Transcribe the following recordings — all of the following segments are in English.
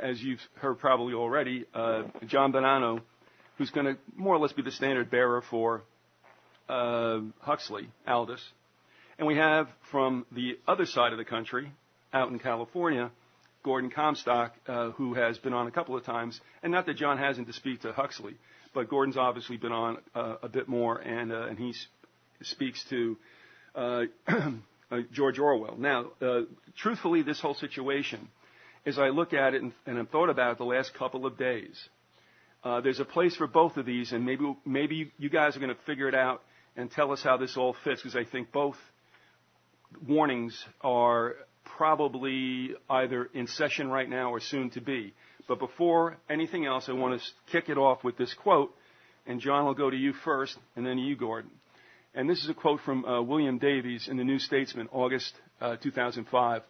as you've heard probably already, John Bonanno, who's going to more or less be the standard bearer for Huxley, Aldous. And we have from the other side of the country, out in California, Gordon Comstock, who has been on a couple of times. And not that John hasn't to speak to Huxley, but Gordon's obviously been on a bit more, and he speaks to George Orwell. Now, truthfully, this whole situation, as I look at it and I've thought about it the last couple of days, there's a place for both of these, and maybe you guys are going to figure it out and tell us how this all fits, because I think both warnings are probably either in session right now or soon to be. But before anything else, I want to kick it off with this quote, and John will go to you first, and then to you, Gordon. And this is a quote from William Davies in the New Statesman, August 2005,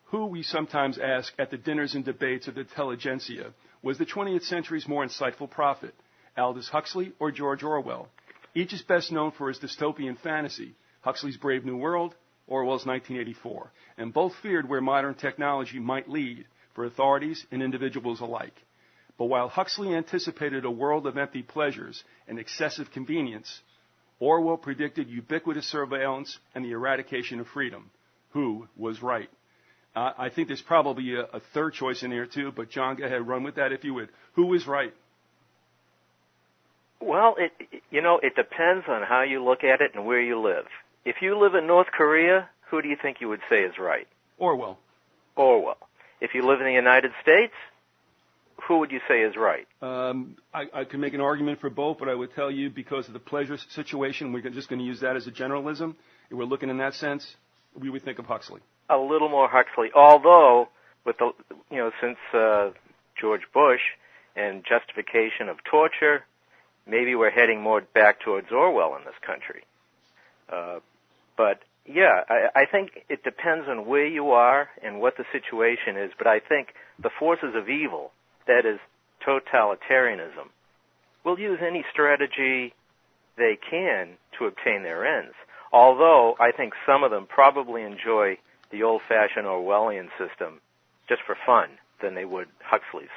who we sometimes ask at the dinners and debates of the intelligentsia, was the 20th century's more insightful prophet, Aldous Huxley or George Orwell? Each is best known for his dystopian fantasy, Huxley's Brave New World, Orwell's 1984, and both feared where modern technology might lead for authorities and individuals alike. But while Huxley anticipated a world of empty pleasures and excessive convenience, Orwell predicted ubiquitous surveillance and the eradication of freedom. Who was right? I think there's probably a third choice in there too, but John, go ahead, run with that if you would. Who was right? Well, it depends on how you look at it and where you live. If you live in North Korea, who do you think you would say is right? Orwell. Orwell. If you live in the United States, who would you say is right? I could make an argument for both, but I would tell you because of the pleasure situation, we're just going to use that as a generalism. If we're looking in that sense, we would think of Huxley. A little more Huxley, although with the since George Bush and justification of torture, maybe we're heading more back towards Orwell in this country. But yeah, I think it depends on where you are and what the situation is. But I think the forces of evil, that is totalitarianism, will use any strategy they can to obtain their ends. Although I think some of them probably enjoy the old-fashioned Orwellian system just for fun than they would Huxley's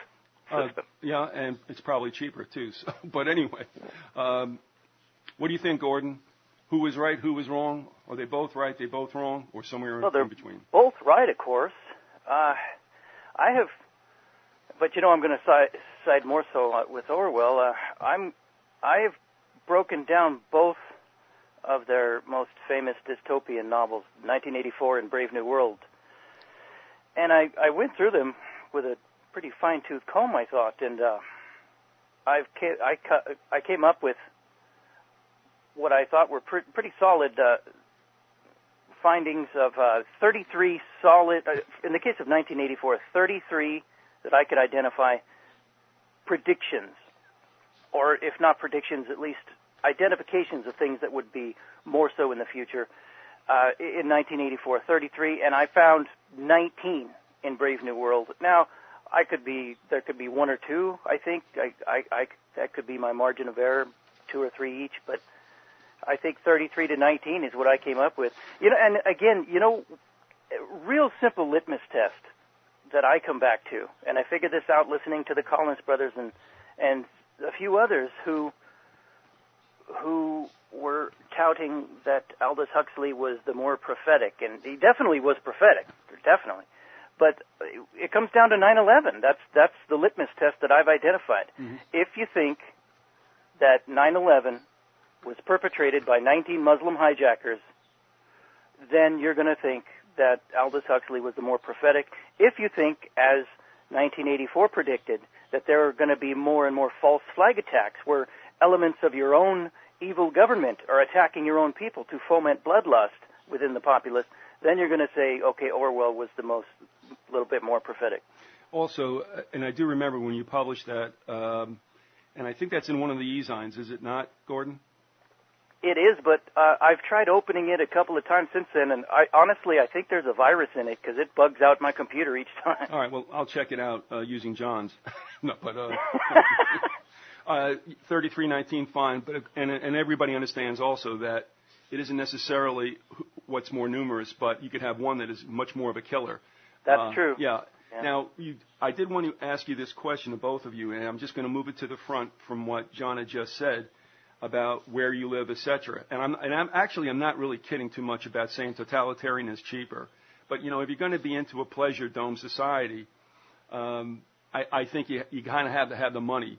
system. Yeah, and it's probably cheaper too. So, but anyway, what do you think, Gordon? Who was right? Who was wrong? Are they both right? They both wrong? Or somewhere in between? Both right, of course. I'm going to side more so with Orwell. I have broken down both of their most famous dystopian novels, 1984 and Brave New World, and I went through them with a pretty fine-tooth comb, I thought, and I came up with what I thought were pretty solid findings of 33 solid, in the case of 1984, 33 that I could identify predictions, or if not predictions, at least identifications of things that would be more so in the future in 1984, 33, and I found 19 in Brave New World. Now, there could be one or two, I think. That could be my margin of error, 2 or 3 each, but I think 33 to 19 is what I came up with. And again, real simple litmus test that I come back to, and I figured this out listening to the Collins brothers and a few others who were touting that Aldous Huxley was the more prophetic, and he definitely was prophetic, definitely. But it comes down to 9/11. That's the litmus test that I've identified. Mm-hmm. If you think that 9/11 was perpetrated by 19 Muslim hijackers, then you're going to think that Aldous Huxley was the more prophetic. If you think, as 1984 predicted, that there are going to be more and more false flag attacks where elements of your own evil government are attacking your own people to foment bloodlust within the populace, then you're going to say, okay, Orwell was the little bit more prophetic. Also, and I do remember when you published that, and I think that's in one of the e-zines, is it not, Gordon? It is, but I've tried opening it a couple of times since then, and honestly, I think there's a virus in it because it bugs out my computer each time. All right, well, I'll check it out using John's. No, but 3319, fine. But and everybody understands also that it isn't necessarily what's more numerous, but you could have one that is much more of a killer. That's true. Yeah, Yeah. Now, I did want to ask you this question to both of you, and I'm just going to move it to the front from what John had just said about where you live, etc. And I'm not really kidding too much about saying totalitarian is cheaper. But, you know, if you're going to be into a pleasure dome society, I think you kind of have to have the money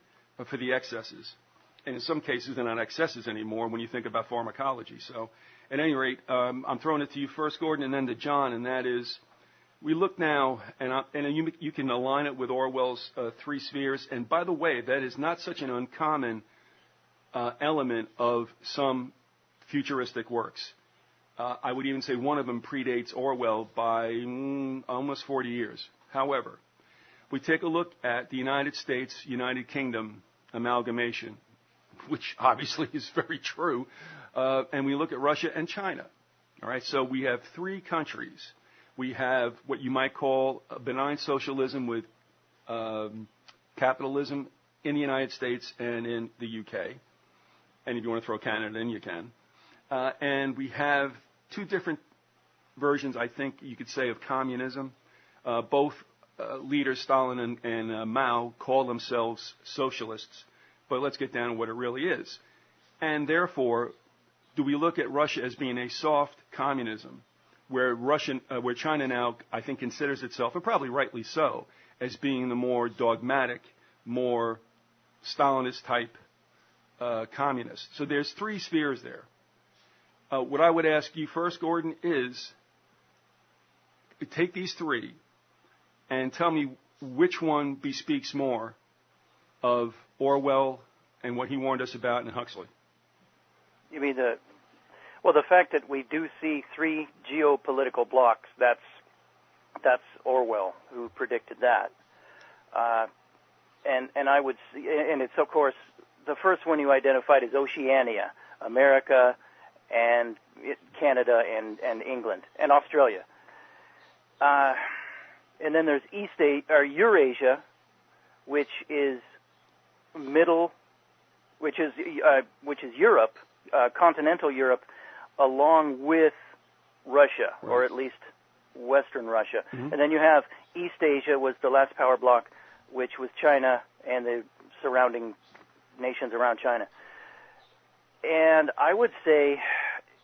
for the excesses. And in some cases, they're not excesses anymore when you think about pharmacology. So, at any rate, I'm throwing it to you first, Gordon, and then to John, and that is, we look now, and you can align it with Orwell's three spheres. And by the way, that is not such an uncommon element of some futuristic works. I would even say one of them predates Orwell by almost 40 years. However, we take a look at the United States, United Kingdom amalgamation, which obviously is very true, and we look at Russia and China. All right, so we have three countries. We have what you might call a benign socialism with capitalism in the United States and in the UK. And if you want to throw Canada in, you can. And we have two different versions, I think you could say, of communism. Both leaders, Stalin and Mao, call themselves socialists. But let's get down to what it really is. And therefore, do we look at Russia as being a soft communism, where China now, I think, considers itself, and probably rightly so, as being the more dogmatic, more Stalinist type communist? So there's three spheres there. What I would ask you first, Gordon, is take these three and tell me which one bespeaks more of Orwell and what he warned us about in Huxley. You mean the fact that we do see three geopolitical blocks, that's Orwell who predicted that. And I would see, and it's, of course, the first one you identified is Oceania, America, and Canada, and England, and Australia. And then there's Eurasia, which is which is Europe, continental Europe, along with Russia, right, or at least Western Russia. Mm-hmm. And then you have East Asia was the last power block, which was China and the surrounding nations around China. And I would say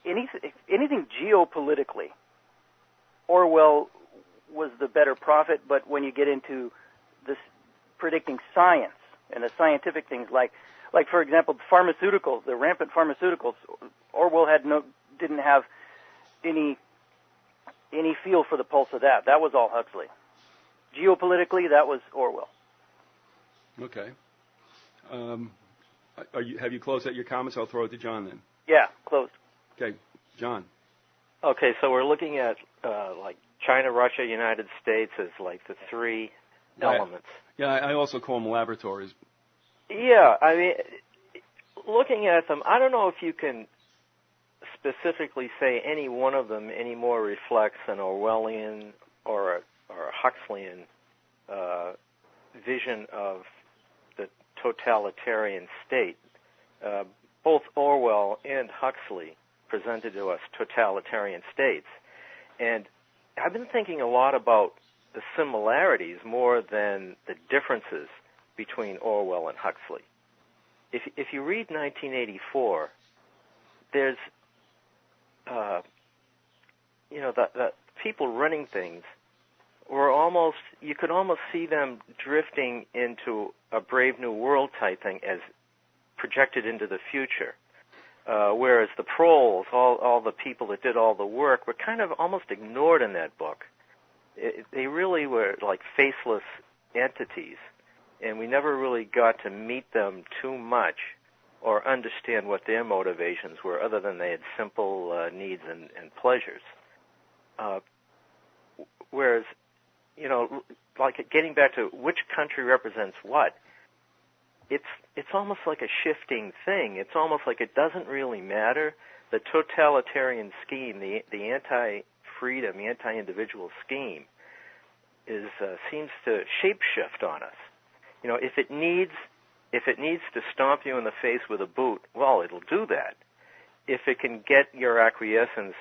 anything geopolitically, Orwell was the better prophet, but when you get into this predicting science and the scientific things like for example, pharmaceuticals, the rampant pharmaceuticals, Orwell didn't have any feel for the pulse of that. That was all Huxley. Geopolitically, that was Orwell. Okay. Have you closed out your comments? I'll throw it to John then. Yeah, closed. Okay, John. Okay, so we're looking at like China, Russia, United States as like the three elements. Yeah, I also call them laboratories. Yeah, I mean, looking at them, I don't know if you can specifically say any one of them any more reflects an Orwellian or a Huxleyan vision of the totalitarian state. Both Orwell and Huxley presented to us totalitarian states. And I've been thinking a lot about the similarities more than the differences between Orwell and Huxley. If you read 1984, there's, the people running things were you could almost see them drifting into a Brave New World type thing as projected into the future. Whereas the proles, all the people that did all the work, were kind of almost ignored in that book. They really were like faceless entities, and we never really got to meet them too much or understand what their motivations were, other than they had simple needs and pleasures. Whereas, like getting back to which country represents what, it's almost like a shifting thing. It's almost like it doesn't really matter. The totalitarian scheme, the anti-freedom, the anti-individual scheme, seems to shapeshift on us. If it needs to stomp you in the face with a boot, well, it'll do that. If it can get your acquiescence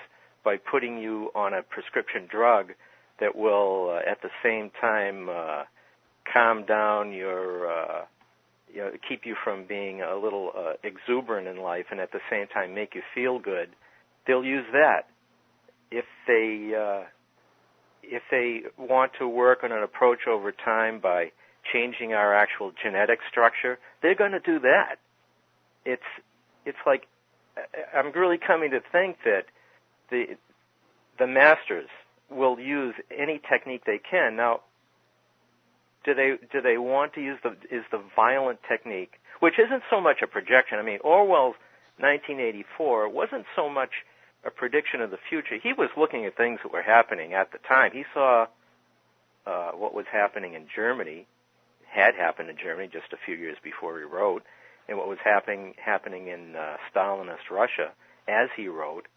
by putting you on a prescription drug that will, at the same time, calm down your, keep you from being a little exuberant in life, and at the same time make you feel good, they'll use that. If they want to work on an approach over time by changing our actual genetic structure, they're going to do that. It's like, I'm really coming to think that the masters will use any technique they can. Now, do they want to use the violent technique, which isn't so much a projection. I mean, Orwell's 1984 wasn't so much a prediction of the future. He was looking at things that were happening at the time. He saw what was happening in Germany, had happened in Germany just a few years before he wrote, and what was happening in Stalinist Russia as he wrote,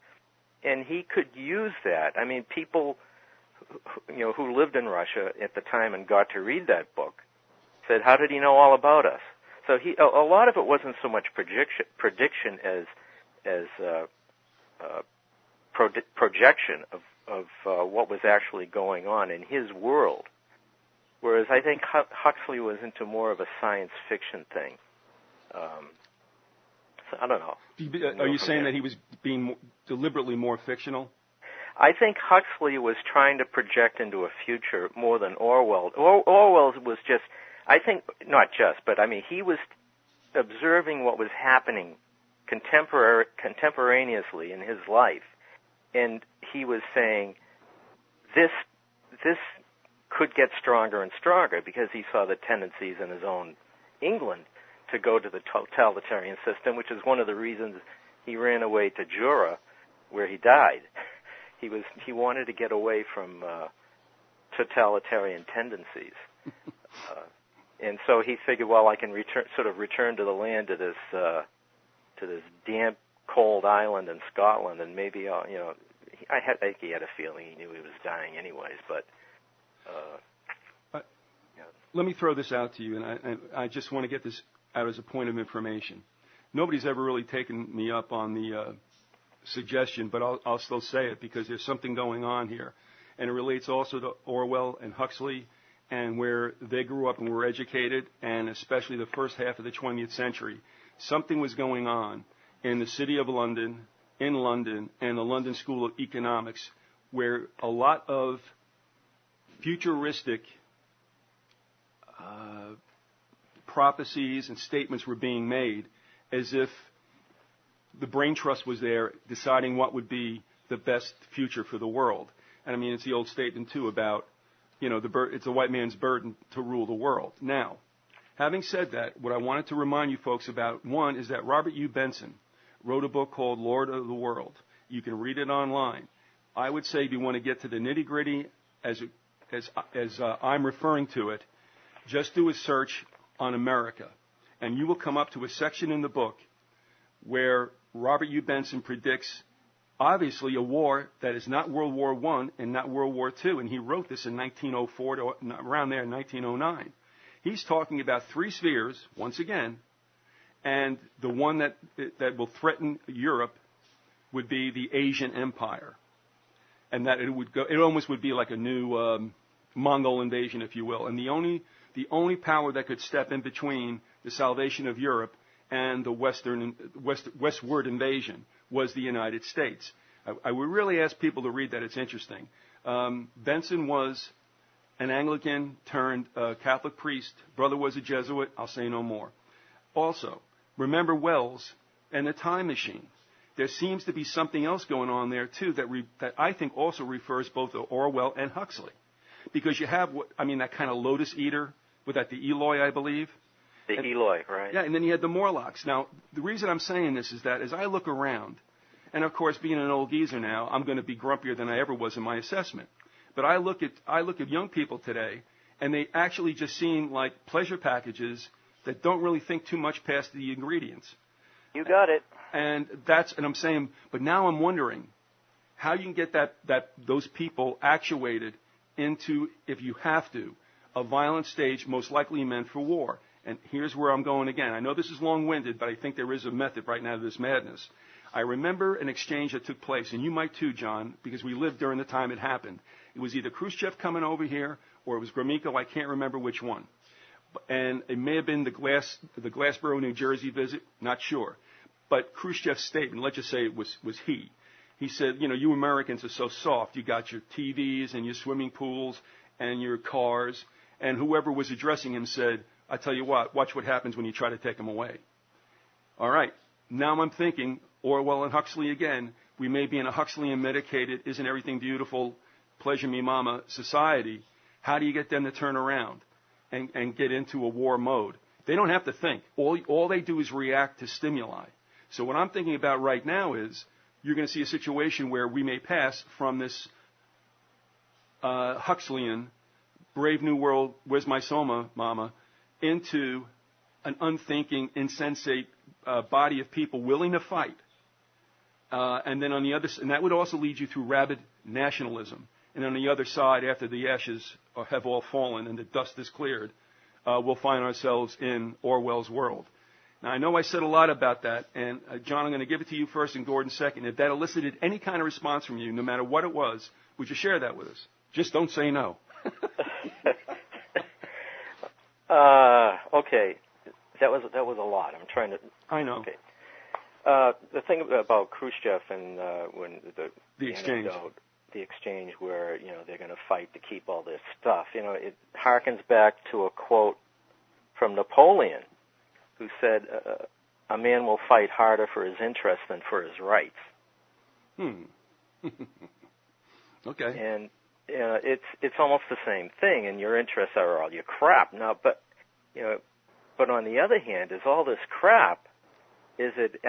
and he could use that. I mean, people who lived in Russia at the time and got to read that book said, "How did he know all about us?" So a lot of it wasn't so much prediction as projection of what was actually going on in his world. Whereas I think Huxley was into more of a science fiction thing. So I don't know. Are you saying that he was being deliberately more fictional? I think Huxley was trying to project into a future more than Orwell. Orwell was just, I think, not just, but I mean, he was observing what was happening contemporaneously in his life. And he was saying, this could get stronger and stronger, because he saw the tendencies in his own England to go to the totalitarian system, which is one of the reasons he ran away to Jura, where he died. He wanted to get away from totalitarian tendencies. And so he figured, well, I can return to the land, to this damp, cold island in Scotland, and maybe I think he had a feeling he knew he was dying anyways. But let me throw this out to you, and I just want to get this out as a point of information. Nobody's ever really taken me up on the suggestion, but I'll still say it because there's something going on here, and it relates also to Orwell and Huxley and where they grew up and were educated, and especially the first half of the 20th century. Something was going on in the city of London, in London, and the London School of Economics, where a lot of futuristic prophecies and statements were being made as if the brain trust was there deciding what would be the best future for the world. And I mean, it's the old statement, too, about, it's a white man's burden to rule the world. Now, having said that, what I wanted to remind you folks about, one, is that Robert U. Benson wrote a book called Lord of the World. You can read it online. I would say if you want to get to the nitty-gritty as I'm referring to it, just do a search on America, and you will come up to a section in the book where Robert U. Benson predicts, obviously, a war that is not World War I and not World War II, and he wrote this in 1904 to around there in 1909. He's talking about three spheres, once again, and the one that will threaten Europe would be the Asian Empire, and that it almost would be like a new Mongol invasion, if you will, and the only power that could step in between the salvation of Europe and the westward invasion was the United States. I would really ask people to read that. It's interesting. Benson was an Anglican turned Catholic priest. Brother was a Jesuit. I'll say no more. Also, remember Wells and the time machine. There seems to be something else going on there, too, that I think also refers both to Orwell and Huxley. Because you have, that kind of lotus eater, with that the Eloi, I believe. Eloi, right. Yeah, and then you had the Morlocks. Now, the reason I'm saying this is that as I look around, and of course, being an old geezer now, I'm going to be grumpier than I ever was in my assessment. But I look at young people today, and they actually just seem like pleasure packages that don't really think too much past the ingredients. You got it. And I'm saying, but now I'm wondering how you can get those people actuated into, if you have to, a violent stage most likely meant for war. And here's where I'm going again. I know this is long-winded, but I think there is a method right now to this madness. I remember an exchange that took place, and you might too, John, because we lived during the time it happened. It was either Khrushchev coming over here or it was Gromyko. I can't remember which one. And it may have been the Glassboro, New Jersey visit, not sure. But Khrushchev's statement, let's just say it was he. He said, you Americans are so soft. You got your TVs and your swimming pools and your cars. And whoever was addressing him said, I tell you what, watch what happens when you try to take them away. All right. Now I'm thinking, Orwell and Huxley again, we may be in a Huxleyan medicated, isn't everything beautiful, pleasure me mama society. How do you get them to turn around and get into a war mode? They don't have to think. All they do is react to stimuli. So what I'm thinking about right now is you're going to see a situation where we may pass from this Huxleyan, Brave New World, where's my soma, mama, into an unthinking, insensate body of people willing to fight. And then on the other, and that would also lead you through rabid nationalism. And on the other side, after the ashes have all fallen and the dust is cleared, we'll find ourselves in Orwell's world. Now, I know I said a lot about that, and John, I'm going to give it to you first and Gordon second. If that elicited any kind of response from you, no matter what it was, would you share that with us? Just don't say no. Okay. That was a lot. I'm trying to... I know. Okay. The thing about Khrushchev and when the exchange. Anecdote, the exchange where, they're going to fight to keep all this stuff, it harkens back to a quote from Napoleon, who said, a man will fight harder for his interests than for his rights. Okay. And it's almost the same thing, and your interests are all your crap. Now, but on the other hand, is all this crap, is it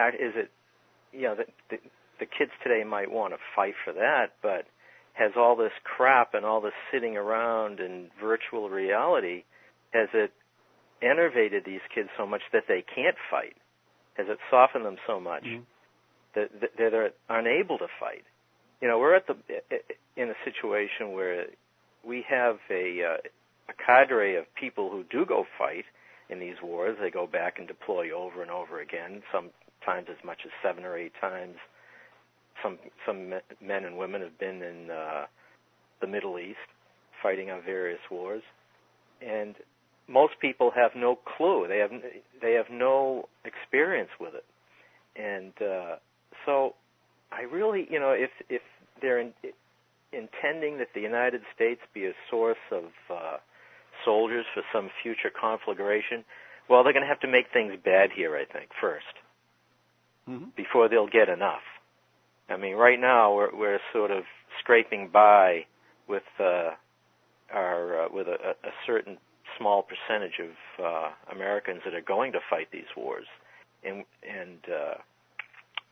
the kids today might want to fight for that, but has all this crap and all this sitting around in virtual reality, has it enervated these kids so much that they can't fight? Has it softened them so much that they're unable to fight? We're in a situation where we have a cadre of people who do go fight in these wars. They go back and deploy over and over again, sometimes as much as 7 or 8 times. Some men and women have been in the Middle East fighting on various wars, and most people have no clue. They have no experience with it, and so I really, if they're intending that the United States be a source of soldiers for some future conflagration, well, they're going to have to make things bad here, I think, first, before they'll get enough. I mean, right now we're sort of scraping by with with a certain small percentage of Americans that are going to fight these wars, and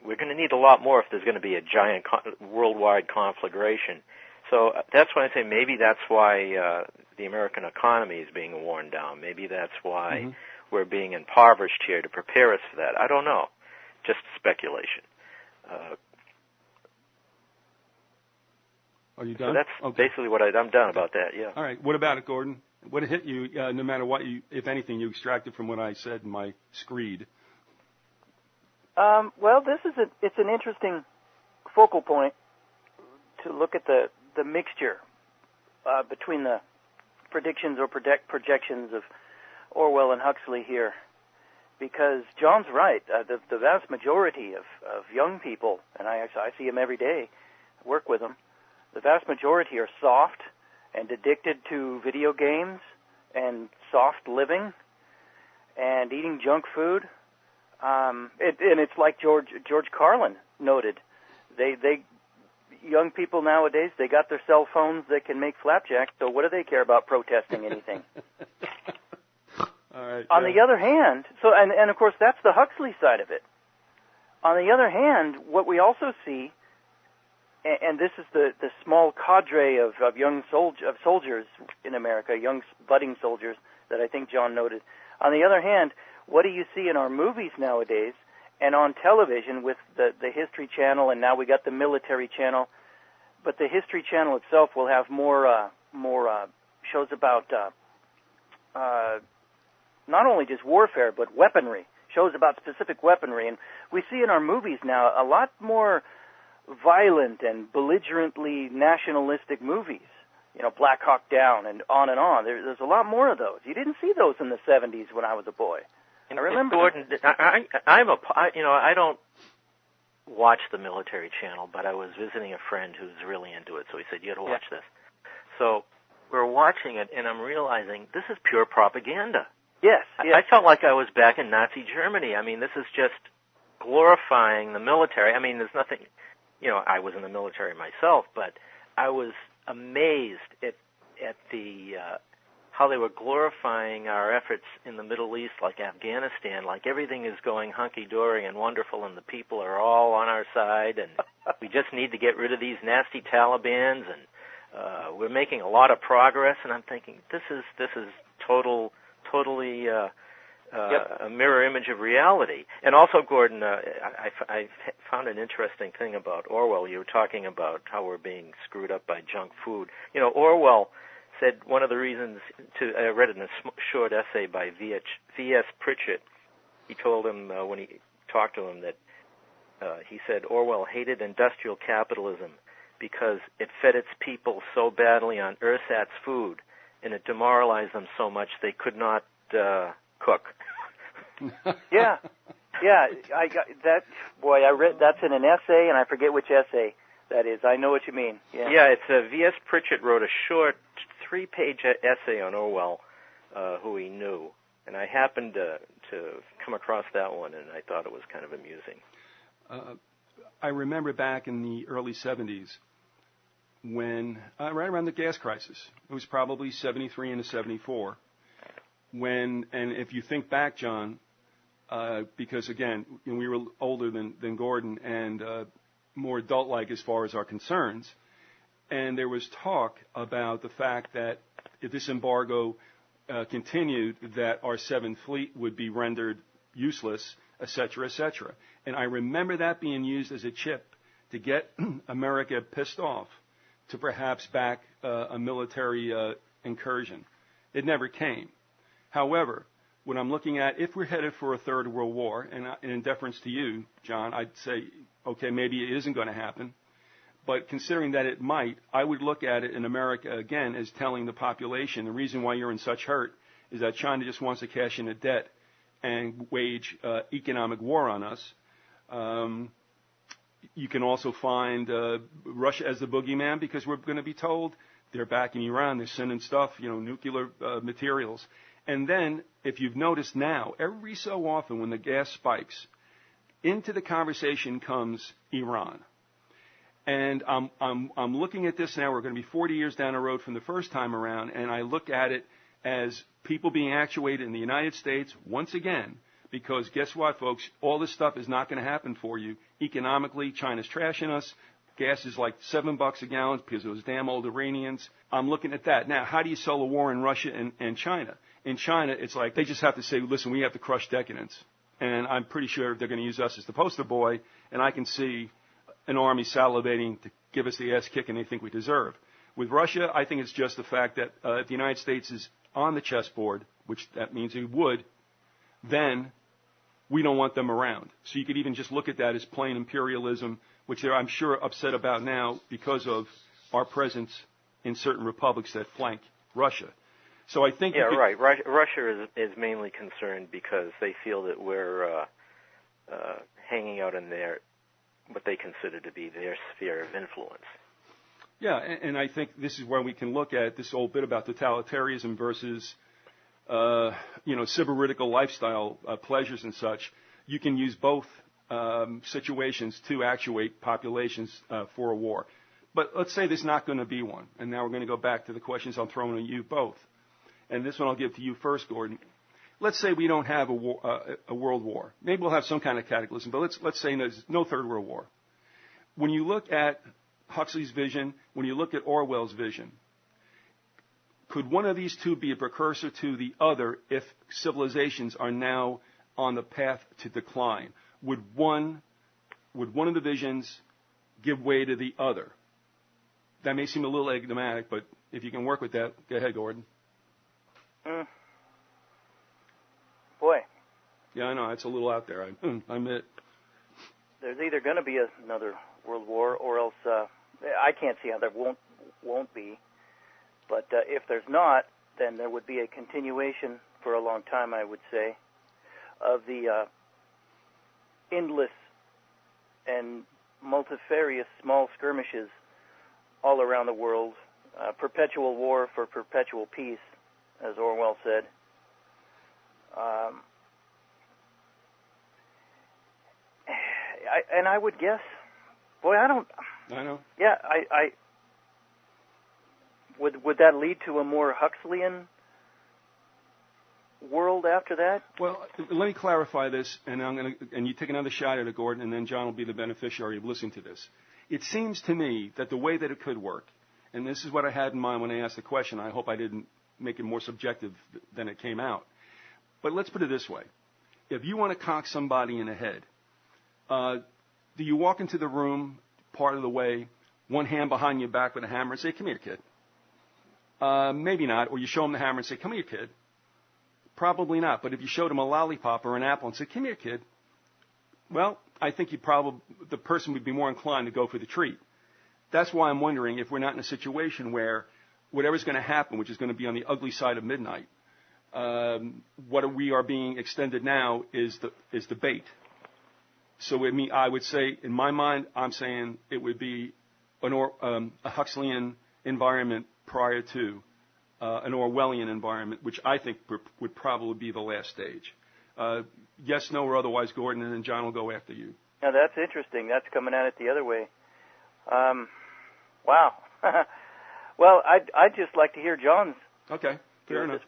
we're going to need a lot more if there's going to be a giant worldwide conflagration. So that's why I say maybe that's why the American economy is being worn down. Maybe that's why we're being impoverished here to prepare us for that. I don't know. Just speculation. Are you done? So that's basically what I'm done about that, yeah. All right. What about it, Gordon? What hit you, no matter what, if anything, you extracted from what I said in my screed? Well, it's an interesting focal point to look at the mixture between the predictions or projections of Orwell and Huxley here, because John's right. The vast majority of young people, and I see them every day, work with them, the vast majority are soft and addicted to video games and soft living and eating junk food. And it's like George Carlin noted. Young people nowadays, they got their cell phones that can make flapjacks, so what do they care about protesting anything? All right. On the other hand, and of course that's the Huxley side of it. On the other hand, what we also see, and this is the small cadre of soldiers in America, young budding soldiers that I think John noted. On the other hand, what do you see in our movies nowadays and on television with the History Channel, and now we got the Military Channel, but the History Channel itself will have more shows about not only just warfare but weaponry, shows about specific weaponry. And we see in our movies now a lot more violent and belligerently nationalistic movies. You know, Black Hawk Down and on and on. There's a lot more of those. You didn't see those in the 70s when I was a boy. I remember. Gordon, I don't watch the military channel, but I was visiting a friend who's really into it, so he said, you got to watch this. So we're watching it, and I'm realizing this is pure propaganda. Yes. I felt like I was back in Nazi Germany. I mean, this is just glorifying the military. I mean, there's nothing, I was in the military myself, but I was amazed at the how they were glorifying our efforts in the Middle East, like Afghanistan, like everything is going hunky-dory and wonderful and the people are all on our side and we just need to get rid of these nasty Talibans and we're making a lot of progress. And I'm thinking, this is totally a mirror image of reality. And also, Gordon, I found an interesting thing about Orwell. You were talking about how we're being screwed up by junk food. Orwell said one of the reasons I read it in a short essay by V.S. Pritchett. He told him when he talked to him that he said Orwell hated industrial capitalism because it fed its people so badly on ersatz food and it demoralized them so much they could not cook. Yeah. I got that. Boy, I read that's in an essay, and I forget which essay that is. I know what you mean. Yeah, it's V.S. Pritchett wrote a short 3-page essay on Orwell, who he knew, and I happened to come across that one, and I thought it was kind of amusing. I remember back in the early 70s when, right around the gas crisis, it was probably 73 into 74, and if you think back, John, because again, we were older than Gordon and more adult-like as far as our concerns, and there was talk about the fact that if this embargo continued, that our 7th Fleet would be rendered useless, et cetera, et cetera. And I remember that being used as a chip to get America pissed off to perhaps back a military incursion. It never came. However, when I'm looking at if we're headed for a third world war, and in deference to you, John, I'd say, okay, maybe it isn't going to happen. But considering that it might, I would look at it in America, again, as telling the population the reason why you're in such hurt is that China just wants to cash in a debt and wage economic war on us. You can also find Russia as the boogeyman because we're going to be told they're backing Iran, they're sending stuff, nuclear materials. And then, if you've noticed now, every so often when the gas spikes, into the conversation comes Iran. And I'm looking at this now. We're going to be 40 years down the road from the first time around, and I look at it as people being actuated in the United States once again, because guess what, folks? All this stuff is not going to happen for you economically. China's trashing us. Gas is like $7 a gallon because of those damn old Iranians. I'm looking at that. Now, how do you sell a war in Russia and China? In China, it's like they just have to say, listen, we have to crush decadence. And I'm pretty sure they're going to use us as the poster boy, and I can see an army salivating to give us the ass kicking they think we deserve. With Russia, I think it's just the fact that if the United States is on the chessboard, which that means it would, then we don't want them around. So you could even just look at that as plain imperialism, which they're, I'm sure, upset about now because of our presence in certain republics that flank Russia. So I think... Yeah, right. Russia is mainly concerned because they feel that we're hanging out in what they consider to be their sphere of influence. Yeah, and I think this is where we can look at this old bit about totalitarianism versus, sybaritical lifestyle pleasures and such. You can use both situations to actuate populations for a war. But let's say there's not going to be one. And now we're going to go back to the questions I'm throwing at you both. And this one I'll give to you first, Gordon. Let's say we don't have a world war. Maybe we'll have some kind of cataclysm, but let's say there's no third world war. When you look at Huxley's vision, when you look at Orwell's vision, could one of these two be a precursor to the other if civilizations are now on the path to decline? Would one of the visions give way to the other? That may seem a little enigmatic, but if you can work with that, go ahead, Gordon. Boy. Yeah, I know. It's a little out there. I admit. There's either going to be another world war, or else I can't see how there won't be. But if there's not, then there would be a continuation for a long time, I would say, of the endless and multifarious small skirmishes all around the world. Perpetual war for perpetual peace, as Orwell said. I would guess, I know. Yeah, I would that lead to a more Huxleyan world after that? Well, let me clarify this, and you take another shot at it, Gordon, and then John will be the beneficiary of listening to this. It seems to me that the way that it could work, and this is what I had in mind when I asked the question. I hope I didn't make it more subjective than it came out. But let's put it this way. If you want to cock somebody in the head, do you walk into the room part of the way, one hand behind your back with a hammer and say, "Come here, kid"? Maybe not. Or you show them the hammer and say, "Come here, kid." Probably not. But if you showed them a lollipop or an apple and said, "Come here, kid," well, I think the person would be more inclined to go for the treat. That's why I'm wondering if we're not in a situation where whatever's going to happen, which is going to be on the ugly side of midnight, what we are being extended now is the bait. So I would say, in my mind, I'm saying it would be a Huxleyan environment prior to an Orwellian environment, which I think would probably be the last stage. Yes, no, or otherwise, Gordon, and then John will go after you. Now, that's interesting. That's coming at it the other way. Wow. Well, I'd just like to hear John's. Okay, fair enough.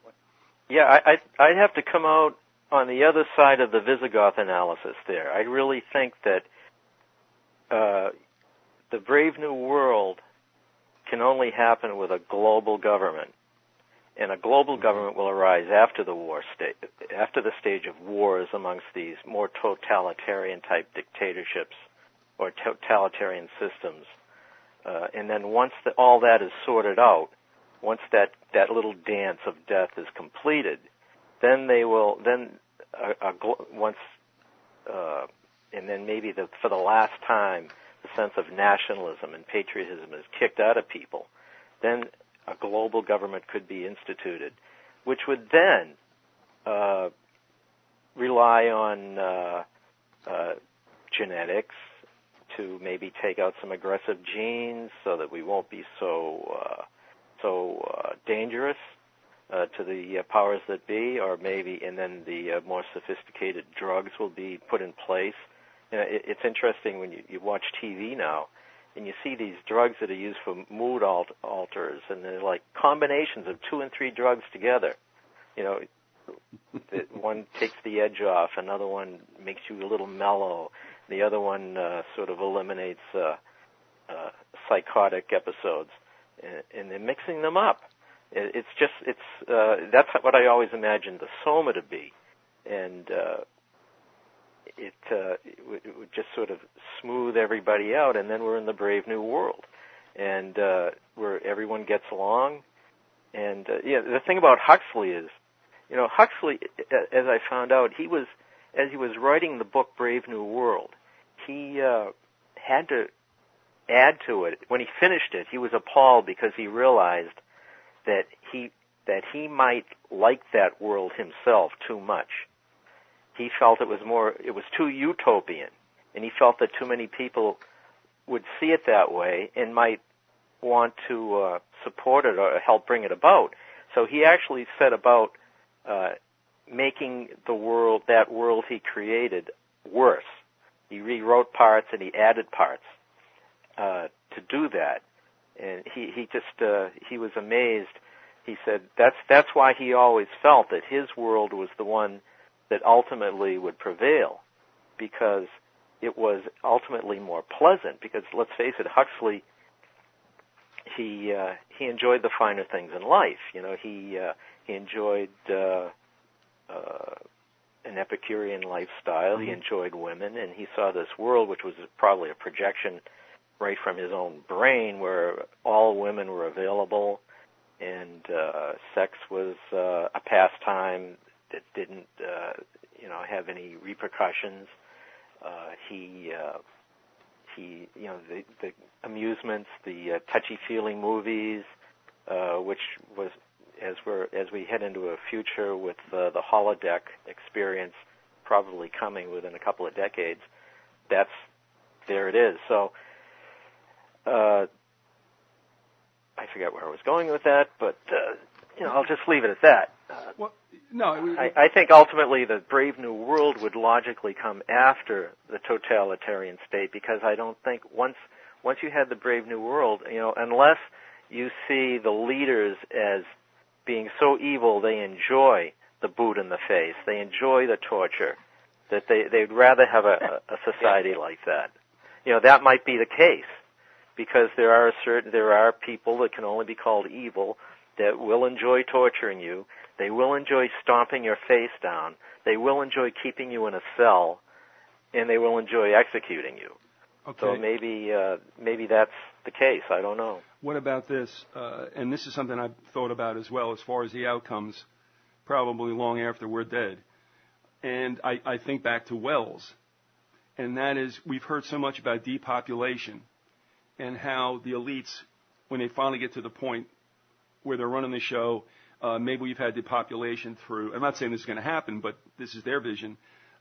Yeah, I'd have to come out on the other side of the Vyzygoth analysis there. I really think that the Brave New World can only happen with a global government. And a global government will arise after the stage of wars amongst these more totalitarian-type dictatorships or totalitarian systems. And then once all that is sorted out, once that little dance of death is completed, then they will and then maybe for the last time the sense of nationalism and patriotism is kicked out of people. Then a global government could be instituted, which would then rely on genetics to maybe take out some aggressive genes so that we won't be so dangerous to the powers that be, or maybe, and then the more sophisticated drugs will be put in place. You know, it's interesting when you watch TV now, and you see these drugs that are used for mood alters, and they're like combinations of 2 and 3 drugs together. You know, one takes the edge off, another one makes you a little mellow, the other one sort of eliminates psychotic episodes, and they're mixing them up. That's what I always imagined the Soma to be, and it would just sort of smooth everybody out, and then we're in the Brave New World, and where everyone gets along. And the thing about Huxley is, you know, Huxley, as I found out, as he was writing the book Brave New World, he had to add to it. When he finished it, he was appalled because he realized that he might like that world himself too much. He felt it was too utopian, and he felt that too many people would see it that way and might want to support it or help bring it about. So he actually set about making that world he created worse. He rewrote parts and he added parts to do that, and he was amazed. He said that's why he always felt that his world was the one that ultimately would prevail, because it was ultimately more pleasant. Because let's face it, Huxley, he enjoyed the finer things in life. You know, he enjoyed an Epicurean lifestyle. Mm-hmm. He enjoyed women, and he saw this world, which was probably a projection right from his own brain, where all women were available, and sex was a pastime that didn't, have any repercussions. The amusements, the touchy-feely movies, which was as we head into a future with the holodeck experience probably coming within a couple of decades. There it is. So I forget where I was going with that, but I'll just leave it at that. I think ultimately the Brave New World would logically come after the totalitarian state, because I don't think once you had the Brave New World, unless you see the leaders as being so evil they enjoy the boot in the face, they enjoy the torture, that they'd rather have a society like that. That might be the case, because there are people that can only be called evil that will enjoy torturing you. They will enjoy stomping your face down. They will enjoy keeping you in a cell, and they will enjoy executing you. Okay. So maybe that's the case. I don't know. What about this? And this is something I've thought about as well, as far as the outcomes, probably long after we're dead. And I think back to Wells, and that is, we've heard so much about depopulation and how the elites, when they finally get to the point where they're running the show, maybe we've had depopulation through, I'm not saying this is going to happen, but this is their vision,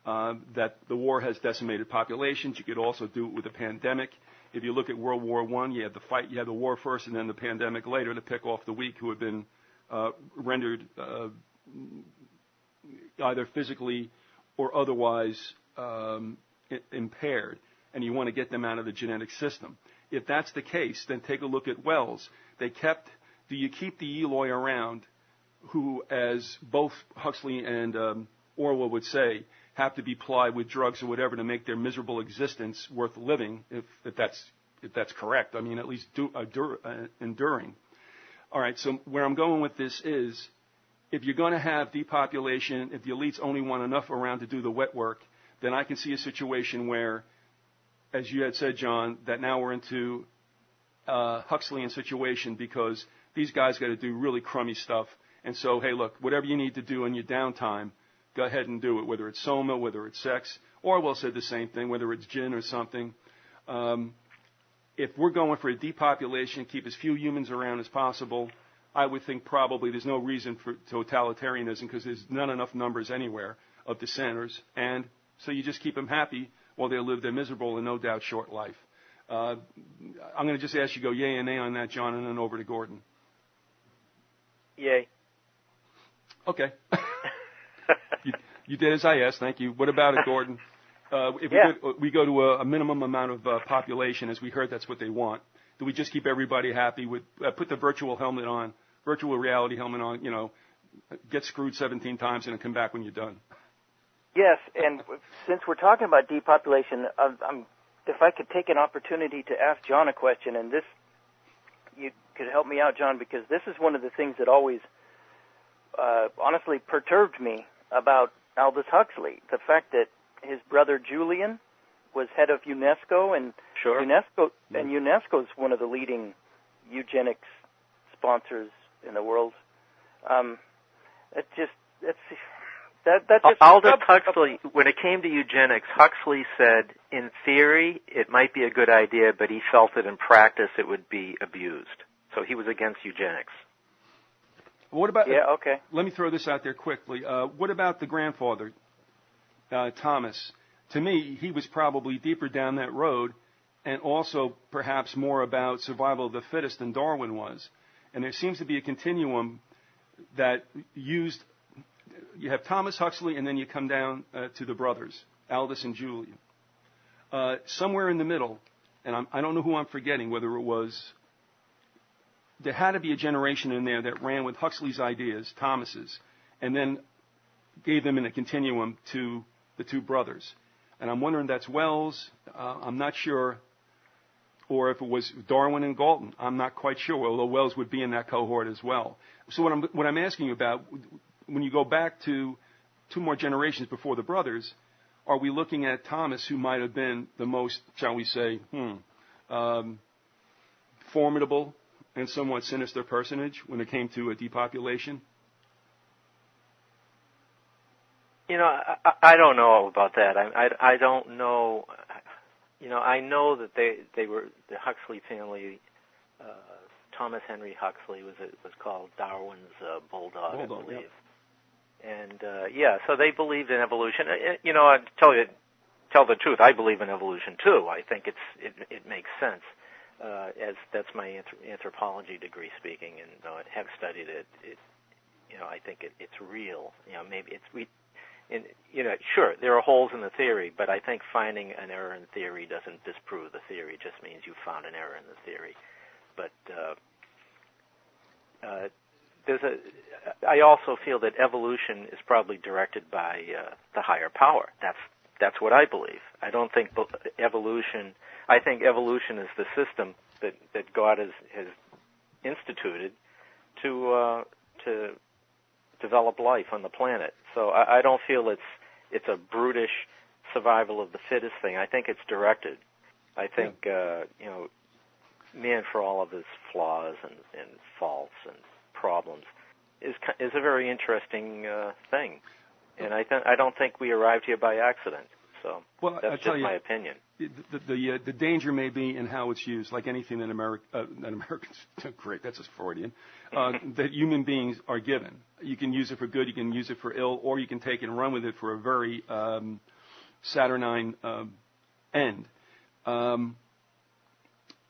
that the war has decimated populations. You could also do it with a pandemic. If you look at World War I, you had the fight, you had the war first and then the pandemic later to pick off the weak who had been rendered either physically or otherwise impaired, and you want to get them out of the genetic system. If that's the case, then take a look at Wells. Do you keep the Eloi around who, as both Huxley and Orwell would say, have to be plied with drugs or whatever to make their miserable existence worth living, if that's correct? I mean, at least enduring. All right, so where I'm going with this is, if you're going to have depopulation, if the elites only want enough around to do the wet work, then I can see a situation where, as you had said, John, that now we're into Huxleyan situation, because these guys got to do really crummy stuff. And so, hey, look, whatever you need to do in your downtime, go ahead and do it, whether it's soma, whether it's sex. Orwell said the same thing, whether it's gin or something. If we're going for a depopulation, keep as few humans around as possible, I would think probably there's no reason for totalitarianism, because there's not enough numbers anywhere of dissenters. And so you just keep them happy while they live their miserable and no doubt short life. I'm going to just ask you to go yay and nay on that, John, and then over to Gordon. Yay. Okay. You did as I asked. Thank you. What about it, Gordon? If we go to a minimum amount of population, as we heard, that's what they want. Do we just keep everybody happy with put the virtual reality helmet on, get screwed 17 times and then come back when you're done? Yes, and since we're talking about depopulation, if I could take an opportunity to ask John a question, and this, you could help me out, John, because this is one of the things that always honestly perturbed me about Aldous Huxley, the fact that his brother Julian was head of UNESCO, and sure. UNESCO is one of the leading eugenics sponsors in the world. Aldous Huxley, when it came to eugenics, Huxley said, in theory, it might be a good idea, but he felt that in practice it would be abused. So he was against eugenics. What about? Yeah, okay. Let me throw this out there quickly. What about the grandfather, Thomas? To me, he was probably deeper down that road, and also perhaps more about survival of the fittest than Darwin was. And there seems to be a continuum that used. You have Thomas Huxley, and then you come down to the brothers, Aldous and Julian. Somewhere in the middle, and I don't know who I'm forgetting, whether it was. There had to be a generation in there that ran with Huxley's ideas, Thomas's, and then gave them in a continuum to the two brothers. And I'm wondering, that's Wells, I'm not sure, or if it was Darwin and Galton, I'm not quite sure, although Wells would be in that cohort as well. So what I'm asking you about, when you go back to two more generations before the brothers, are we looking at Thomas, who might have been the most, shall we say, formidable and somewhat sinister personage when it came to a depopulation? I don't know about that. I don't know. I know that they were the Huxley family. Thomas Henry Huxley was called Darwin's bulldog, I believe. Yep. And so they believed in evolution. I tell the truth, I believe in evolution too. I think it makes sense. As that's my anthropology degree speaking, and I have studied it. I think it's real. Maybe sure, there are holes in the theory, but I think finding an error in theory doesn't disprove the theory. It just means you found an error in the theory. But I also feel that evolution is probably directed by the higher power. That's what I believe. I don't think evolution. I think evolution is the system that God has instituted to develop life on the planet. So I don't feel it's a brutish survival of the fittest thing. I think it's directed. I think man, for all of his flaws and faults and problems, is a very interesting thing. And I don't think we arrived here by accident. So that's just my opinion. The danger may be in how it's used, like anything that Americans, great, that's just Freudian, that human beings are given. You can use it for good, you can use it for ill, or you can take it and run with it for a very saturnine end.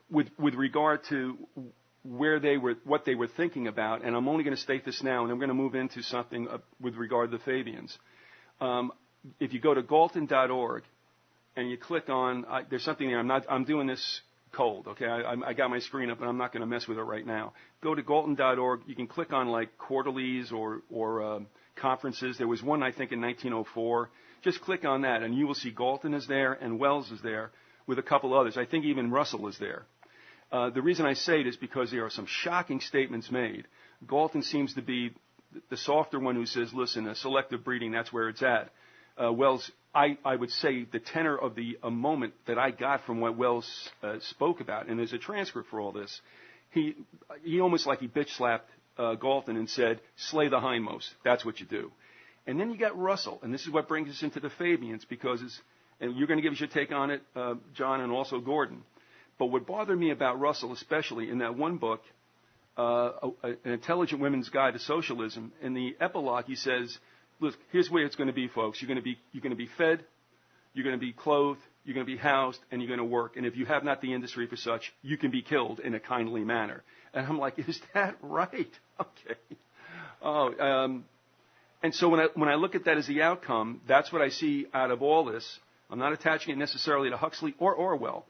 With regard to what they were thinking about, and I'm only going to state this now, and I'm going to move into something with regard to the Fabians. If you go to Galton.org and you click on, there's something there. I'm doing this cold, okay? I got my screen up, and I'm not going to mess with it right now. Go to Galton.org. You can click on like quarterlies or conferences. There was one, I think, in 1904. Just click on that, and you will see Galton is there and Wells is there with a couple others. I think even Russell is there. The reason I say it is because there are some shocking statements made. Galton seems to be the softer one who says, listen, selective breeding, that's where it's at. Wells, I would say the tenor of the moment that I got from what Wells spoke about, and there's a transcript for all this, he almost like he bitch slapped Galton and said, slay the hindmost, that's what you do. And then you got Russell, and this is what brings us into the Fabians, because and you're going to give us your take on it, John, and also Gordon. But what bothered me about Russell, especially in that one book, An Intelligent Women's Guide to Socialism, in the epilogue he says, look, here's where it's going to be, folks. You're going to be fed, you're going to be clothed, you're going to be housed, and you're going to work. And if you have not the industry for such, you can be killed in a kindly manner. And I'm like, is that right? Okay. And so when I look at that as the outcome, that's what I see out of all this. I'm not attaching it necessarily to Huxley or Orwell.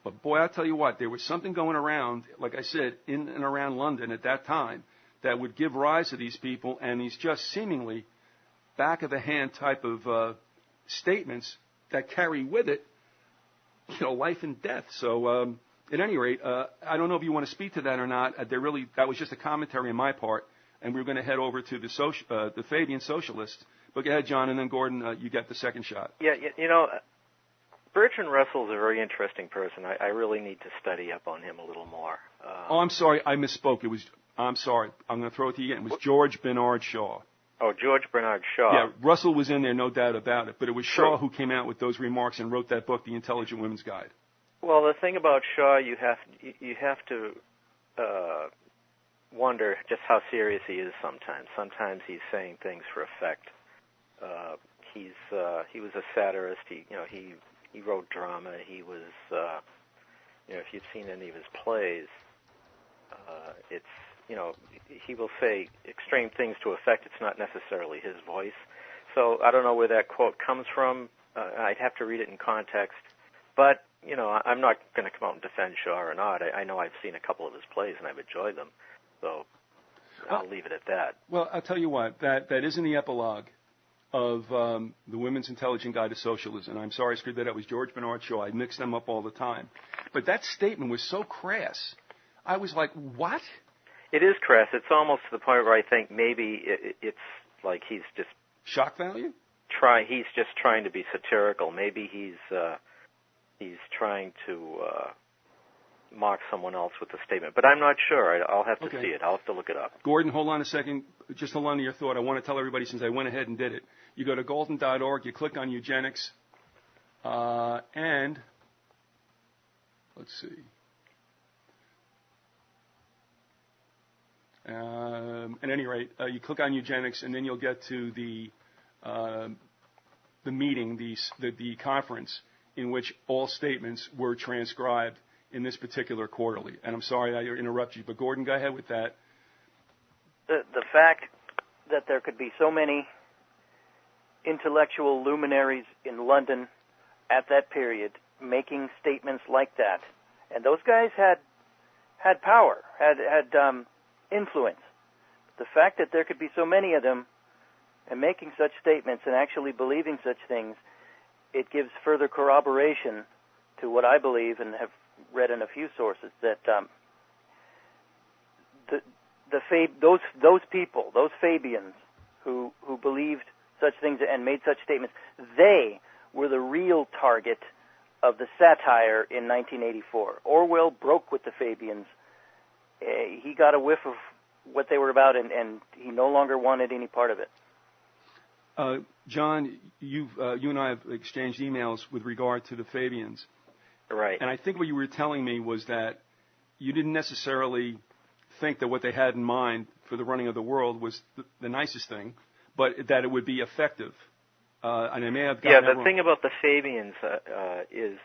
But boy, I'll tell you what, there was something going around, like I said, in and around London at that time that would give rise to these people and these just seemingly back-of-the-hand type of statements that carry with it, life and death. So at any rate, I don't know if you want to speak to that or not. That was just a commentary on my part, and we were going to head over to the Fabian socialists. But go ahead, John, and then Gordon, you get the second shot. Yeah, Bertrand Russell is a very interesting person. I really need to study up on him a little more. I'm sorry, I misspoke. I'm sorry. I'm going to throw it to you again. It was George Bernard Shaw. Oh, George Bernard Shaw. Yeah, Russell was in there, no doubt about it. But it was Shaw who came out with those remarks and wrote that book, The Intelligent Women's Guide. Well, the thing about Shaw, you have to wonder just how serious he is sometimes. Sometimes he's saying things for effect. He was a satirist. He wrote drama. He was, if you've seen any of his plays, he will say extreme things to effect. It's not necessarily his voice. So I don't know where that quote comes from. I'd have to read it in context. But, I'm not going to come out and defend Shaw or not. I know I've seen a couple of his plays and I've enjoyed them. So I'll leave it at that. Well, I'll tell you what, that is in the epilogue of the Women's Intelligent Guide to Socialism. And I'm sorry I screwed that up. It was George Bernard Shaw. I mix them up all the time. But that statement was so crass. I was like, what? It is crass. It's almost to the point where I think maybe it's like he's just... Shock value? He's just trying to be satirical. Maybe he's trying to mock someone else with the statement. But I'm not sure. I'll have to see it. I'll have to look it up. Gordon, hold on a second. Just hold on to your thought. I want to tell everybody, since I went ahead and did it. You go to golden.org, you click on eugenics, and let's see. At any rate, you click on eugenics, and then you'll get to the meeting, the conference, in which all statements were transcribed in this particular quarterly. And I'm sorry I interrupt you, but Gordon, go ahead with that. The fact that there could be so many intellectual luminaries in London at that period making statements like that, and those guys had power, had influence. The fact that there could be so many of them and making such statements and actually believing such things, it gives further corroboration to what I believe and have read in a few sources, that those people, those Fabians who believed such things and made such statements, they were the real target of the satire in 1984. Orwell broke with the Fabians. He got a whiff of what they were about, and he no longer wanted any part of it. John, you and I have exchanged emails with regard to the Fabians. Right. And I think what you were telling me was that you didn't necessarily think that what they had in mind for the running of the world was the nicest thing, but that it would be effective. And I may have gotten that wrong. Thing about the Fabians is,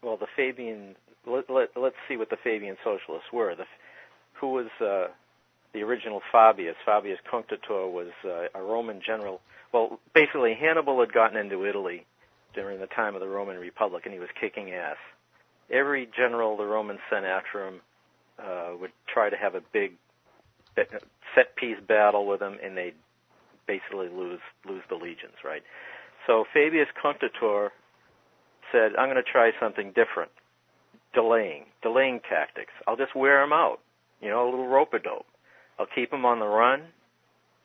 the Fabian. Let's see what the Fabian socialists were. Who was the original Fabius? Fabius Cunctator was a Roman general. Well, basically, Hannibal had gotten into Italy during the time of the Roman Republic, and he was kicking ass. Every general the Romans sent after him would try to have a big set-piece battle with him, and they'd basically lose the legions, right? So Fabius Cunctator said, I'm going to try something different, delaying tactics. I'll just wear him out, a little rope-a-dope. I'll keep him on the run.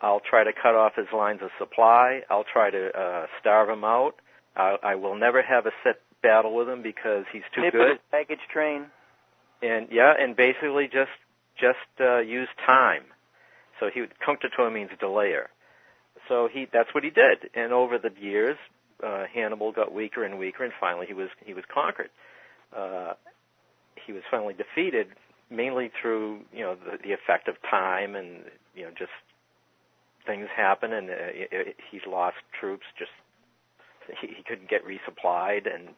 I'll try to cut off his lines of supply. I'll try to starve him out. I will never have a set battle with him because he's too good. His baggage train. And basically just use time. So Cunctator means delayer. So that's what he did. And over the years, Hannibal got weaker and weaker, and finally he was conquered. He was finally defeated, mainly through the effect of time, and just things happen, and he's lost troops. Just he couldn't get resupplied, and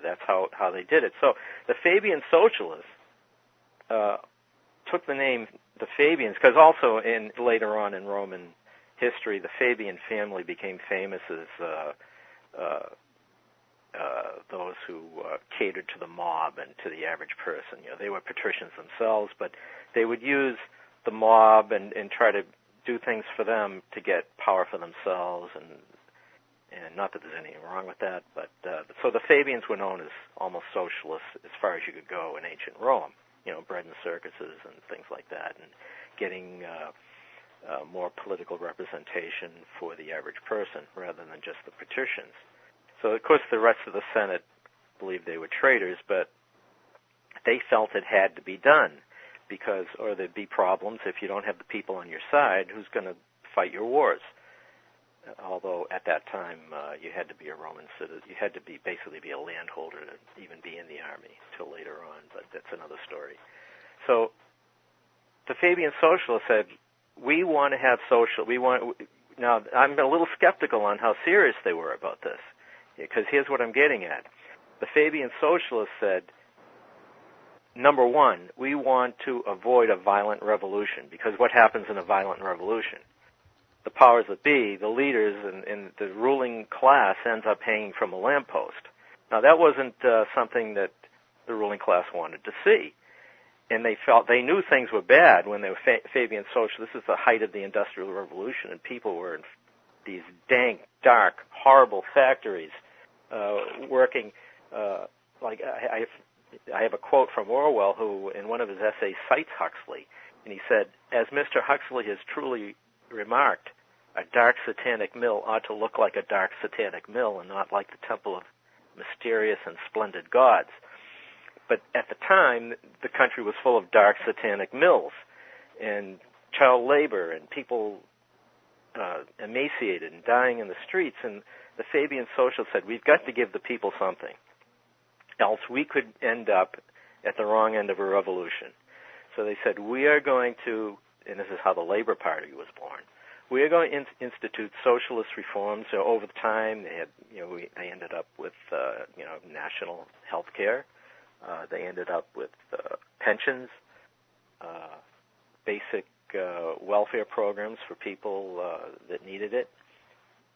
that's how they did it. So the Fabian socialists took the name the Fabians because also later on in Roman history, the Fabian family became famous as those who catered to the mob and to the average person. They were patricians themselves, but they would use the mob and try to do things for them to get power for themselves, and not that there's anything wrong with that, but so the Fabians were known as almost socialists as far as you could go in ancient Rome, bread and circuses and things like that, and getting more political representation for the average person rather than just the patricians. So, of course, the rest of the Senate believed they were traitors, but they felt it had to be done or there'd be problems if you don't have the people on your side. Who's going to fight your wars? Although at that time you had to be a Roman citizen. You had to basically be a landholder to even be in the army till later on, but that's another story. So the Fabian socialists said, we want to have Now, I'm a little skeptical on how serious they were about this, because here's what I'm getting at. The Fabian socialists said, number one, we want to avoid a violent revolution, because what happens in a violent revolution? The powers that be, the leaders and the ruling class ends up hanging from a lamppost. Now, that wasn't something that the ruling class wanted to see. And they knew things were bad when they were Fabian socialists. This is the height of the Industrial Revolution, and people were in these dank, dark, horrible factories working. Like I have a quote from Orwell, who in one of his essays cites Huxley, and he said, "As Mr. Huxley has truly remarked, a dark satanic mill ought to look like a dark satanic mill and not like the temple of mysterious and splendid gods." But at the time, the country was full of dark satanic mills and child labor and people emaciated and dying in the streets. And the Fabian socialists said, we've got to give the people something, else we could end up at the wrong end of a revolution. So they said, we are going to, and this is how the Labor Party was born, we are going to institute socialist reforms. So over time, they had, they ended up with, national health care. They ended up with pensions, basic welfare programs for people that needed it.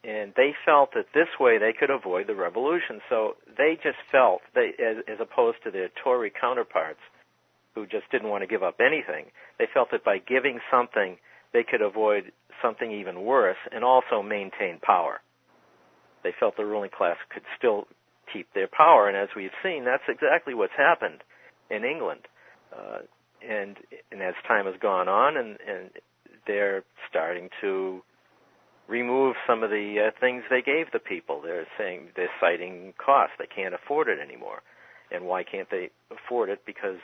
And they felt that this way they could avoid the revolution. So they just felt, as opposed to their Tory counterparts who just didn't want to give up anything, they felt that by giving something, they could avoid something even worse and also maintain power. They felt the ruling class could still keep their power, and as we've seen, that's exactly what's happened in England. And as time has gone on, and they're starting to remove some of the things they gave the people. They're citing costs. They can't afford it anymore. And why can't they afford it? Because,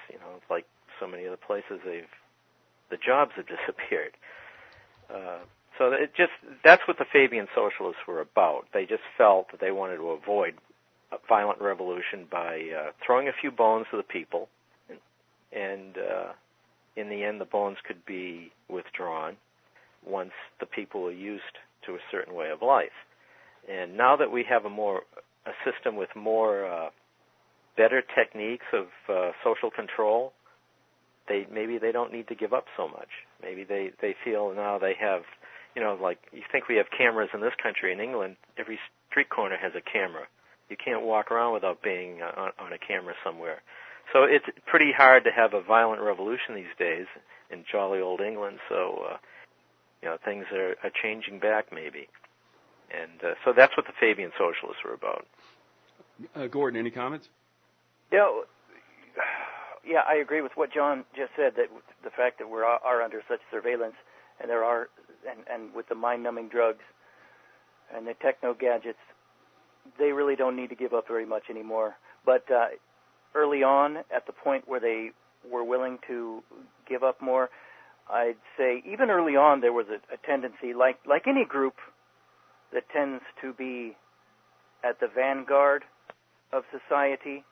like so many other places, the jobs have disappeared. So that's what the Fabian socialists were about. They just felt that they wanted to avoid a violent revolution by throwing a few bones to the people, and in the end, the bones could be withdrawn once the people were used to a certain way of life. And now that we have a system with more better techniques of social control, maybe they don't need to give up so much. Maybe they feel now they have, like you think we have cameras in this country. In England, every street corner has a camera. You can't walk around without being on a camera somewhere. So it's pretty hard to have a violent revolution these days in jolly old England. So, things are changing back maybe. And so that's what the Fabian socialists were about. Gordon, any comments? Yeah, I agree with what John just said, that the fact that we are under such surveillance, and there are, and with the mind-numbing drugs and the techno-gadgets, they really don't need to give up very much anymore. But early on, at the point where they were willing to give up more, I'd say even early on there was a tendency, like any group that tends to be at the vanguard of society,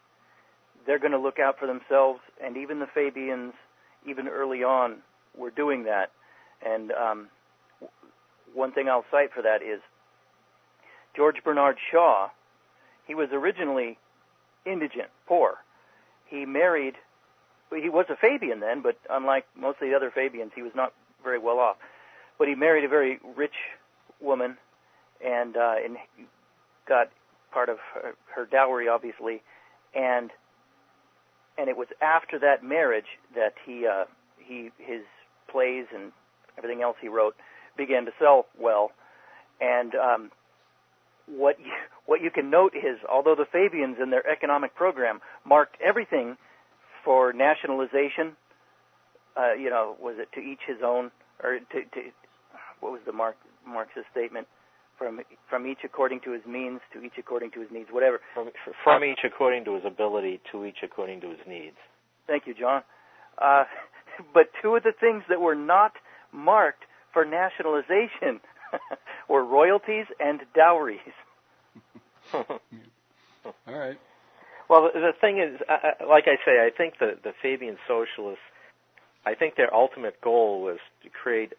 they're going to look out for themselves, and even the Fabians, even early on, were doing that. And one thing I'll cite for that is George Bernard Shaw. He was originally indigent, poor. He was a Fabian then, but unlike most of the other Fabians, he was not very well off. But he married a very rich woman and got part of her dowry, obviously, and it was after that marriage that his plays and everything else he wrote began to sell well. And what you can note is, although the Fabians in their economic program marked everything for nationalization, was it to each his own, or to what was the Marxist statement? From each according to his means, to each according to his needs, whatever. From each according to his ability, to each according to his needs. Thank you, John. But two of the things that were not marked for nationalization were royalties and dowries. All right. Well, the thing is, like I say, I think the Fabian socialists, I think their ultimate goal was to create,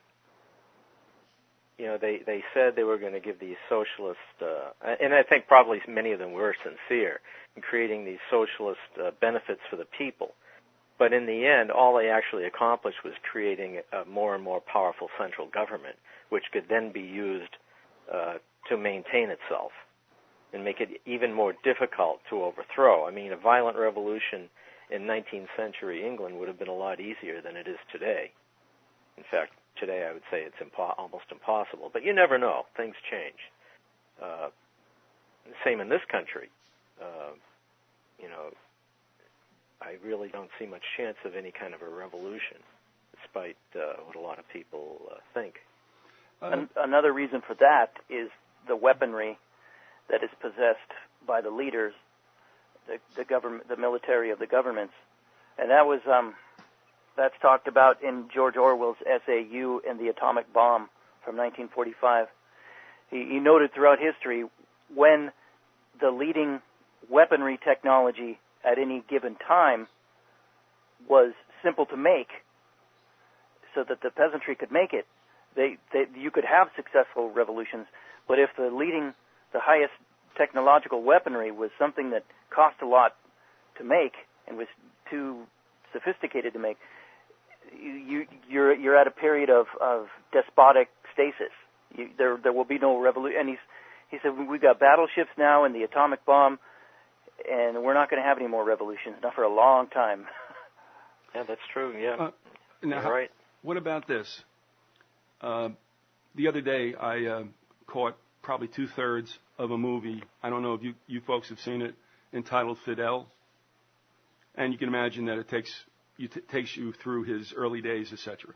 they said they were going to give these socialist, and I think probably many of them were sincere in creating these socialist benefits for the people. But in the end, all they actually accomplished was creating a more and more powerful central government, which could then be used to maintain itself and make it even more difficult to overthrow. I mean, a violent revolution in 19th century England would have been a lot easier than it is today. In fact, today I would say it's almost impossible. But you never know. Things change. Same in this country. I really don't see much chance of any kind of a revolution, despite what a lot of people think. Another reason for that is the weaponry that is possessed by the leaders. the government, the military of the governments, and that was that's talked about in George Orwell's essay "You and the Atomic Bomb" from 1945. He noted throughout history when the leading weaponry technology at any given time was simple to make, so that the peasantry could make it, you could have successful revolutions. But if the highest technological weaponry was something that cost a lot to make and was too sophisticated to make, you're at a period of despotic stasis. There will be no revolution. And he said, we've got battleships now and the atomic bomb, and we're not going to have any more revolutions, not for a long time. Yeah, that's true. Yeah, now, you're right. What about this? The other day, I caught probably 2/3 of a movie. I don't know if you folks have seen it, entitled Fidel. And you can imagine that it takes you through his early days, etc.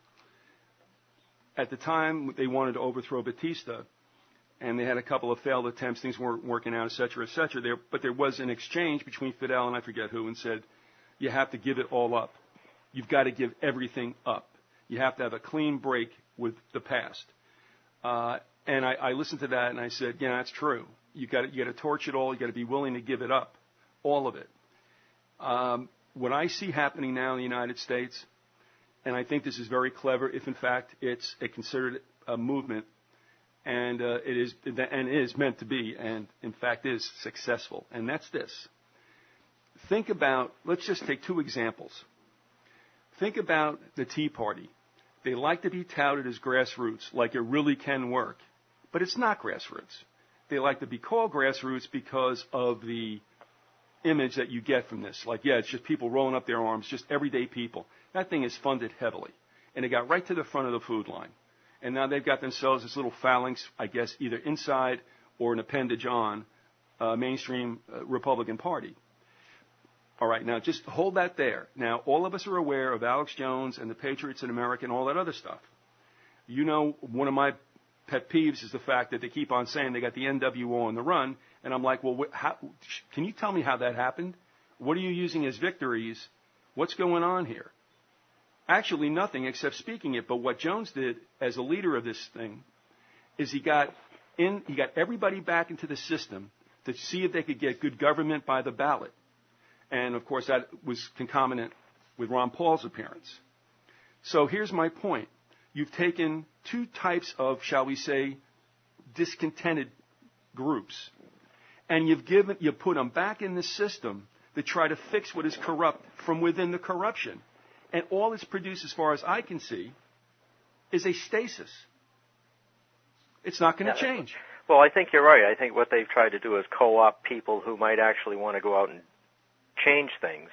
At the time, they wanted to overthrow Batista, and they had a couple of failed attempts. Things weren't working out, etc., etc. But there was an exchange between Fidel and I forget who, and said, you have to give it all up. You've got to give everything up. You have to have a clean break with the past. And I listened to that and I said, yeah, that's true. You got to torch it all. You got to be willing to give it up, all of it. What I see happening now in the United States, and I think this is very clever, if in fact it's considered a movement, and it is meant to be, and in fact is successful, and that's this. Think about, let's just take two examples. Think about the Tea Party. They like to be touted as grassroots, like it really can work. But it's not grassroots. They like to be called grassroots because of the image that you get from this. Like, yeah, it's just people rolling up their arms, just everyday people. That thing is funded heavily. And they got right to the front of the food line. And now they've got themselves this little phalanx, I guess, either inside or an appendage on mainstream Republican Party. All right, now just hold that there. Now, all of us are aware of Alex Jones and the Patriots in America and all that other stuff. You know, one of my pet peeves is the fact that they keep on saying they got the NWO on the run. And I'm like, well, can you tell me how that happened? What are you using as victories? What's going on here? Actually, nothing except speaking it. But what Jones did as a leader of this thing is he got everybody back into the system to see if they could get good government by the ballot. And, of course, that was concomitant with Ron Paul's appearance. So here's my point. You've taken two types of, shall we say, discontented groups, and you put them back in the system to try to fix what is corrupt from within the corruption. And all it's produced, as far as I can see, is a stasis. It's not going to change. Well, I think you're right. I think what they've tried to do is co-opt people who might actually want to go out and change things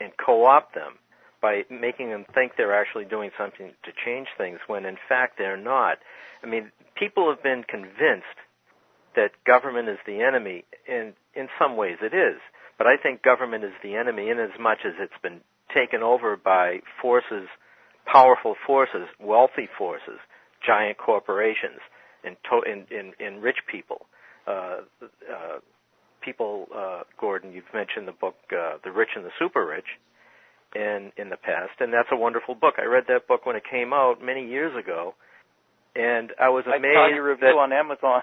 and co-opt them by making them think they're actually doing something to change things when in fact they're not. I mean, people have been convinced that government is the enemy, and in some ways it is. But I think government is the enemy in as much as it's been taken over by forces, powerful forces, wealthy forces, giant corporations, and rich people. Gordon, you've mentioned the book The Rich and the Super Rich in the past, and that's a wonderful book. I read that book when it came out many years ago, and I was amazed. I saw your review on Amazon.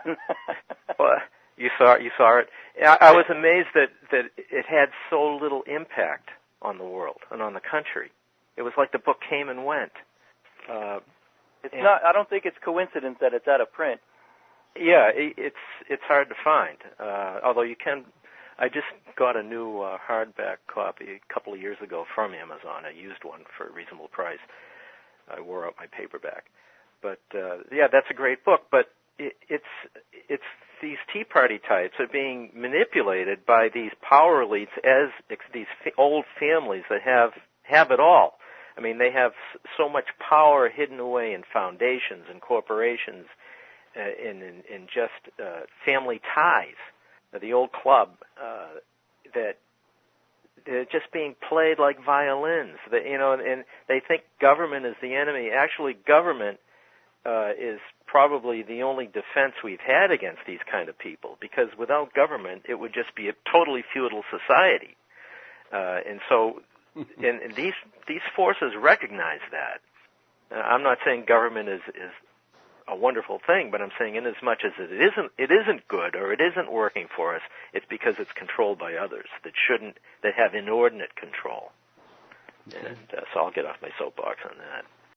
Well, you saw it. I was amazed that it had so little impact on the world and on the country. It was like the book came and went. It's not. I don't think it's coincidence that it's out of print. Yeah, it's hard to find. Although you can. I just got a new hardback copy a couple of years ago from Amazon. I used one for a reasonable price. I wore out my paperback. But yeah, that's a great book. But it's these Tea Party types are being manipulated by these power elites as these old families that have it all. I mean, they have so much power hidden away in foundations and corporations, in just family ties. The old club that they're just being played like violins. And they think government is the enemy. Actually, government is probably the only defense we've had against these kind of people, because without government, it would just be a totally feudal society. And so and these forces recognize that. I'm not saying government is a wonderful thing, but I'm saying in as much as it isn't good or it isn't working for us, it's because it's controlled by others that have inordinate control. Okay. And so I'll get off my soapbox on that.